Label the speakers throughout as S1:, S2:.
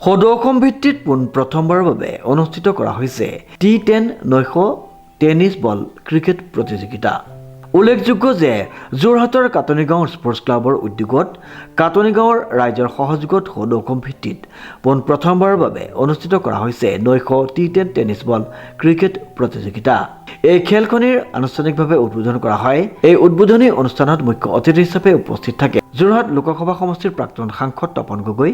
S1: সদৌ অসম ভিত্তিত প্ৰথমবাৰৰ বাবে অনুষ্ঠিত কৰা হৈছে T10 নৈশ টেনিছ বল ক্ৰিকেট প্ৰতিযোগিতা। উল্লেখযোগ্য যে যোৰহাটৰ কাটনিগাঁও স্পৰ্টছ ক্লাবৰ উদ্যোগত কাটনিগাঁৱৰ ৰাইজৰ সহযোগত সদৌ অসম ভিত্তিত প্ৰথমবাৰৰ বাবে অনুষ্ঠিত কৰা হৈছে নৈশ T10 টেনিছ বল ক্ৰিকেট প্ৰতিযোগিতা। এই খেলখনিৰ আনুষ্ঠানিকভাৱে উদ্বোধন কৰা হয়। এই উদ্বোধনী অনুষ্ঠানত মুখ্য অতিথি হিচাপে উপস্থিত থাকে যোৰহাট লোকসভা সমষ্টিৰ প্ৰাক্তন সাংসদ তপন গগৈ,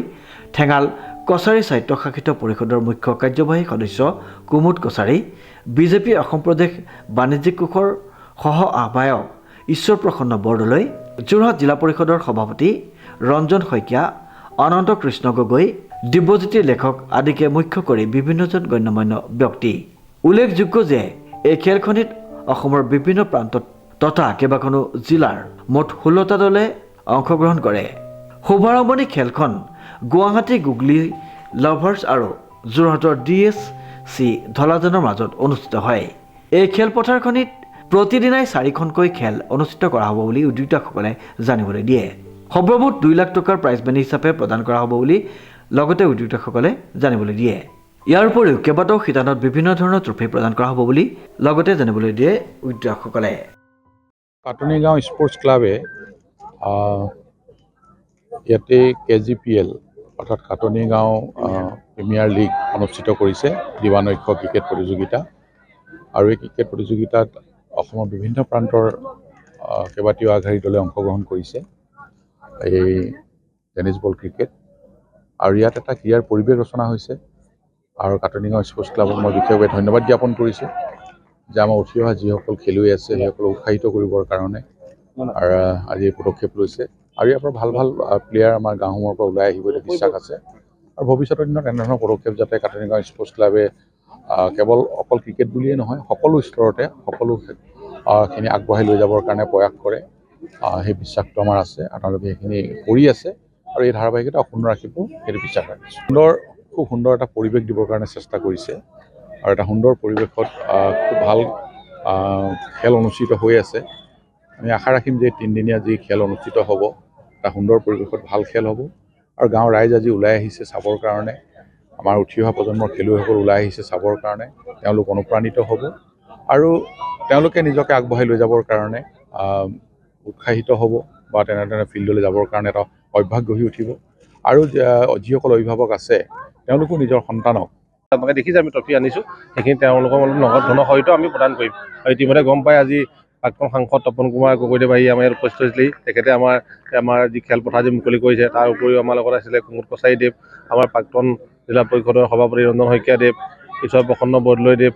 S1: ঠেঙাল কছাৰী স্বায়ত্তশাসিত পৰিষদৰ মুখ্য কাৰ্যবাহী সদস্য কুমুদ কছাৰী, বিজেপি অসম প্ৰদেশ বাণিজ্যিক কোষৰ সহ আহ্বায়ক ঈশ্বৰ প্ৰসন্ন বৰদলৈ, যোৰহাট জিলা পৰিষদৰ সভাপতি ৰঞ্জন শইকীয়া, অনন্ত কৃষ্ণ গগৈ, দিব্যজ্যোতি লেখক আদিকে মুখ্য কৰি বিভিন্নজন গণ্যমান্য ব্যক্তি। উল্লেখযোগ্য যে এই খেলখনিত অসমৰ বিভিন্ন প্ৰান্তত তথা কেইবাখনো জিলাৰ মুঠ 16টা দলে অংশগ্ৰহণ কৰে। শুভাৰম্ভণি খেলখন গুৱাহাটী গুগলি লাভাৰ্ছ আৰু যোৰহাটৰ DSC ধলাজানৰ মাজত অনুষ্ঠিত হয়। এই খেলপথাৰখনিত প্ৰতিদিনাই 4খনকৈ খেল অনুষ্ঠিত কৰা হ'ব বুলি উদ্যোক্তাসকলে জানিবলৈ দিয়ে। সৰ্বমুঠ 2 লাখ টকাৰ প্ৰাইজ মানি হিচাপে প্ৰদান কৰা হ'ব বুলি লগতে উদ্যোক্তাসকলে জানিবলৈ দিয়ে। ইয়াৰ উপৰিও কেইবাটাও শিতানত বিভিন্ন ধৰণৰ ট্ৰফি প্ৰদান কৰা হ'ব বুলি লগতে জানিবলৈ দিয়ে উদ্যোক্তাসকলে।
S2: কাটনিগাঁও স্পৰ্টছ ক্লাবে ইয়াতে KGPL অৰ্থাৎ কাটনিগাঁও প্ৰিমিয়াৰ লীগ অনুষ্ঠিত কৰিছে দিবানৈশ ক্ৰিকেট প্ৰতিযোগিতা। আৰু এই ক্ৰিকেট প্ৰতিযোগিতাত অসমৰ বিভিন্ন প্ৰান্তৰ কেইবাটাও আগশাৰীৰ দলে অংশগ্ৰহণ কৰিছে এই টেনিছ বল ক্ৰিকেট। আৰু ইয়াত এটা ক্ৰীড়াৰ পৰিৱেশ ৰচনা হৈছে। আৰু কাটনিগাঁও স্পৰ্টছ ক্লাবক মই বিশেষভাৱে ধন্যবাদ জ্ঞাপন কৰিছোঁ যে আমাৰ উঠি অহা যিসকল খেলুৱৈ আছে সেইসকলক উৎসাহিত কৰিবৰ কাৰণে আৰু আজি এই পদক্ষেপ লৈছে। আৰু ইয়াৰ পৰা ভাল ভাল প্লেয়াৰ আমাৰ গাঁওসমূহৰ পৰা ওলাই আহিব বুলি বিশ্বাস আছে। আৰু ভৱিষ্যতৰ দিনত এনেধৰণৰ পদক্ষেপ যাতে কাটনিগাঁও স্পৰ্টছ ক্লাবে কেৱল অকল ক্ৰিকেট বুলিয়েই নহয় সকলো স্তৰতে সকলোখিনি আগবঢ়াই লৈ যাবৰ কাৰণে প্ৰয়াস কৰে, সেই বিশ্বাসটো আমাৰ আছে। আপোনালোকে সেইখিনি কৰি আছে আৰু এই ধাৰাবাহিকতা অক্ষুণ্ণ ৰাখিব সেইটো বিশ্বাস ৰাখিছোঁ। খুব সুন্দৰ এটা পৰিৱেশ দিবৰ কাৰণে চেষ্টা কৰিছে আৰু এটা সুন্দৰ পৰিৱেশত খুব ভাল খেল অনুষ্ঠিত হৈ আছে। আমি আশা ৰাখিম যে 3 দিনীয়া যি খেল অনুষ্ঠিত হ'ব এটা সুন্দৰ পৰিৱেশত ভাল খেল হ'ব। আৰু গাঁৱৰ ৰাইজ আজি ওলাই আহিছে চাবৰ কাৰণে, আমাৰ উঠি অহা প্ৰজন্মৰ খেলুৱৈসকল ওলাই আহিছে চাবৰ কাৰণে, তেওঁলোক অনুপ্ৰাণিত হ'ব আৰু তেওঁলোকে নিজকে আগবঢ়াই লৈ যাবৰ কাৰণে উৎসাহিত হ'ব বা তেনেধৰণে ফিল্ডলৈ যাবৰ কাৰণে এটা অভ্যাস গঢ়ি উঠিব। আৰু যিসকল অভিভাৱক আছে তেওঁলোকো নিজৰ সন্তানক
S3: আপোনালোকে দেখিছে আমি ট্ৰফি আনিছোঁ, সেইখিনি তেওঁলোকৰ নগদ ধনৰ সহিত আমি প্ৰদান কৰিম। আৰু ইতিমধ্যে গম পাই আজি প্ৰাক্তন সাংসদ তপন কুমাৰ গগৈদেৱ আহি আমাৰ ইয়াত উপস্থিত হৈছিলেহি। তেখেতে আমাৰ যি খেলপথাৰ যি মুকলি কৰিছে তাৰ উপৰিও আমাৰ লগত আছিলে কুমুদ কছাৰী দেৱ, আমাৰ প্ৰাক্তন জিলা পৰিষদৰ সভাপতি ৰঞ্জন শইকীয়া দেৱ, ঈশ্বৰ প্ৰসন্ন বৰদলৈ দেৱ,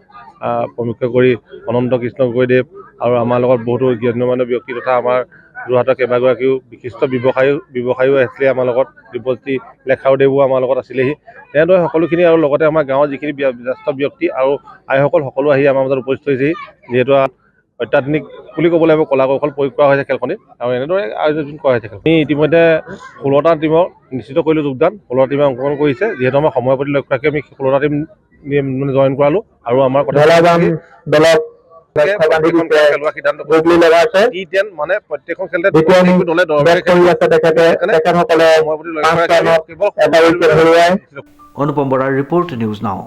S3: প্ৰমুখ্য কৰি অনন্ত কৃষ্ণ গগৈদেৱ আৰু আমাৰ লগত বহুতো গণ্যমান্য ব্যক্তি তথা আমাৰ যোৰহাটৰ কেইবাগৰাকীও বিশিষ্ট ব্যৱসায়ীও আছিলে আমাৰ লগত, দিব্যজ্যোতি লেখাওদেৱো আমাৰ লগত আছিলেহি। তেনেদৰে সকলোখিনি আৰু লগতে আমাৰ গাঁৱৰ যিখিনি জ্যেষ্ঠ ব্যক্তি আৰু আইসকল সকলো আহি আমাৰ মাজত উপস্থিত হৈছেহি। যিহেতু অত্যাধুনিক বুলি ক'ব লাগিব কলা কৌশল প্ৰয়োগ কৰা হৈছে খেলখনিত আৰু এনেদৰে আয়োজন কৰা হৈছে। আমি ইতিমধ্যে 16টা টিমৰ নিশ্চিত কৰিলোঁ যোগদান। 16টা টিমে অংশগ্ৰহণ কৰিছে। যিহেতু আমাৰ সময়ৰ প্ৰতি লক্ষ্য ৰাখি আমি 16টা টিম জইন কৰালোঁ আৰু আমাৰ কথা খেলোৱা সিদ্ধান্ত T10 মানে প্ৰত্যেকখন খেলতে দলে
S1: অনুপম বৰাৰ ৰিপৰ্ট নিউজ নাও।